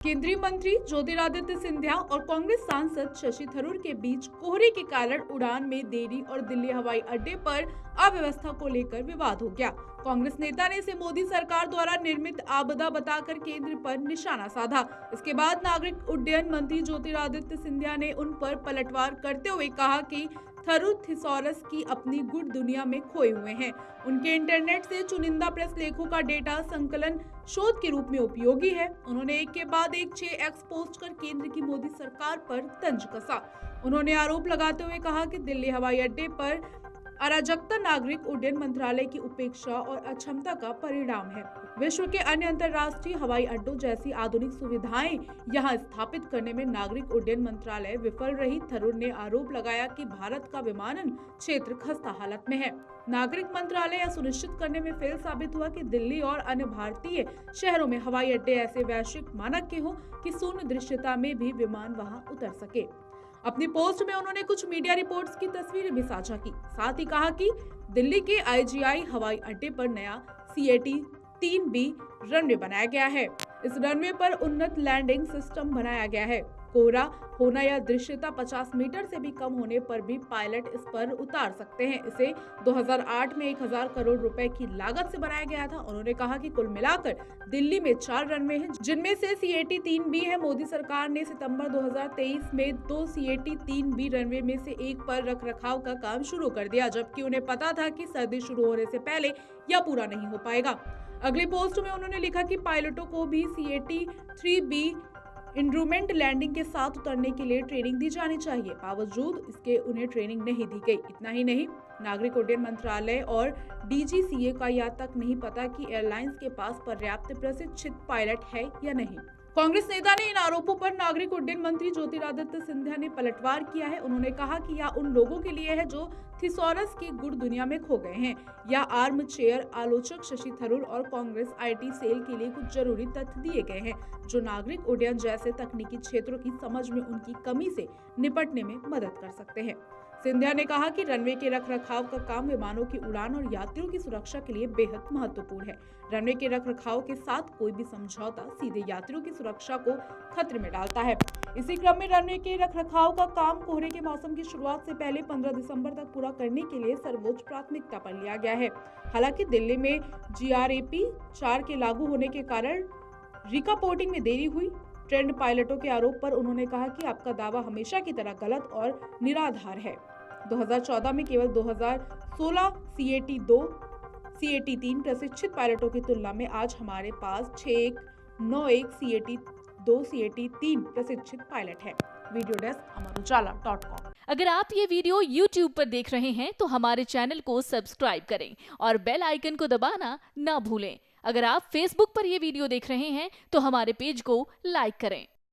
केंद्रीय मंत्री ज्योतिरादित्य सिंधिया और कांग्रेस सांसद शशि थरूर के बीच कोहरे के कारण उड़ान में देरी और दिल्ली हवाई अड्डे पर अव्यवस्था को लेकर विवाद हो गया। कांग्रेस नेता ने इसे मोदी सरकार द्वारा निर्मित आपदा बताकर केंद्र पर निशाना साधा। इसके बाद नागरिक उड्डयन मंत्री ज्योतिरादित्य सिंधिया ने उन पर पलटवार करते हुए कहा कि थरूर थिसॉरस की अपनी गुड़ दुनिया में खोए हुए हैं। उनके इंटरनेट से चुनिंदा प्रेस लेखों का डेटा संकलन शोध के रूप में उपयोगी है। उन्होंने एक के बाद एक 6 एक्स पोस्ट कर केंद्र की मोदी सरकार पर तंज कसा। उन्होंने आरोप लगाते हुए कहा कि दिल्ली हवाई अड्डे पर अराजकता नागरिक उड्डयन मंत्रालय की उपेक्षा और अक्षमता का परिणाम है। विश्व के अन्य अंतर्राष्ट्रीय हवाई अड्डों जैसी आधुनिक सुविधाएं यहां स्थापित करने में नागरिक उड्डयन मंत्रालय विफल रही। थरूर ने आरोप लगाया कि भारत का विमानन क्षेत्र खस्ता हालत में है। नागरिक मंत्रालय यह सुनिश्चित करने में फेल साबित हुआ कि दिल्ली और अन्य भारतीय शहरों में हवाई अड्डे ऐसे वैश्विक मानक के हों कि शून्य दृश्यता में भी विमान वहां उतर सके। अपनी पोस्ट में उन्होंने कुछ मीडिया रिपोर्ट्स की तस्वीरें भी साझा की। साथ ही कहा कि दिल्ली के IGI हवाई अड्डे पर नया CAT 3B रनवे बनाया गया है। इस रनवे पर उन्नत लैंडिंग सिस्टम बनाया गया है। कोहरा होना या दृश्यता 50 मीटर से भी कम होने पर भी पायलट इस पर उतार सकते हैं। इसे 2008 में 1000 करोड़ रुपए की लागत से बनाया गया था। उन्होंने कहा कि कुल मिलाकर दिल्ली में 4 रनवे हैं, जिनमें से CAT 3B है। मोदी सरकार ने सितंबर 2023 में 2 CAT 3B रनवे में से एक पर रखरखाव का काम शुरू कर दिया, जबकि उन्हें पता था कि सर्दी शुरू होने से पहले यह पूरा नहीं हो पाएगा। अगली पोस्ट में उन्होंने लिखा कि पायलटों को भी CAT 3B इंस्ट्रूमेंट लैंडिंग के साथ उतरने के लिए ट्रेनिंग दी जानी चाहिए। बावजूद इसके उन्हें ट्रेनिंग नहीं दी गई। इतना ही नहीं, नागरिक उड्डयन मंत्रालय और DGCA का यह तक नहीं पता कि एयरलाइंस के पास पर्याप्त प्रशिक्षित पायलट है या नहीं। कांग्रेस नेता ने इन आरोपों पर नागरिक उड्डयन मंत्री ज्योतिरादित्य सिंधिया ने पलटवार किया है। उन्होंने कहा कि यह उन लोगों के लिए है जो थिसॉरस की गुड़ दुनिया में खो गए हैं। या आर्म चेयर आलोचक शशि थरूर और कांग्रेस IT सेल के लिए कुछ जरूरी तथ्य दिए गए हैं जो नागरिक उड्डयन जैसे तकनीकी क्षेत्रों की समझ में उनकी कमी से निपटने में मदद कर सकते हैं। सिंधिया ने कहा कि रनवे के रखरखाव का काम विमानों की उड़ान और यात्रियों की सुरक्षा के लिए बेहद महत्वपूर्ण है। रनवे के रखरखाव के साथ कोई भी समझौता सीधे यात्रियों की सुरक्षा को खतरे में डालता है। इसी क्रम में रनवे के रखरखाव का काम कोहरे के मौसम की शुरुआत से पहले 15 दिसंबर तक पूरा करने के लिए सर्वोच्च प्राथमिकता पर लिया गया है। हालांकि दिल्ली में GRAP 4 के लागू होने के कारण रिकापोर्टिंग में देरी हुई। ट्रेंड पायलटों के आरोप पर उन्होंने कहा कि आपका दावा हमेशा की तरह गलत और निराधार है। 2014 में केवल 2016 CAT 2, CAT 3 प्रशिक्षित पायलटों की तुलना में आज हमारे पास 6191 CAT 2, CAT 3 प्रशिक्षित पायलट है। वीडियो डेस्क अमरउजाला.com। अगर आप ये वीडियो YouTube पर देख रहे हैं तो हमारे चैनल को सब्सक्राइब करें और बेल आइकन को दबाना ना भूलें। अगर आप Facebook पर ये वीडियो देख रहे हैं तो हमारे पेज को लाइक करें।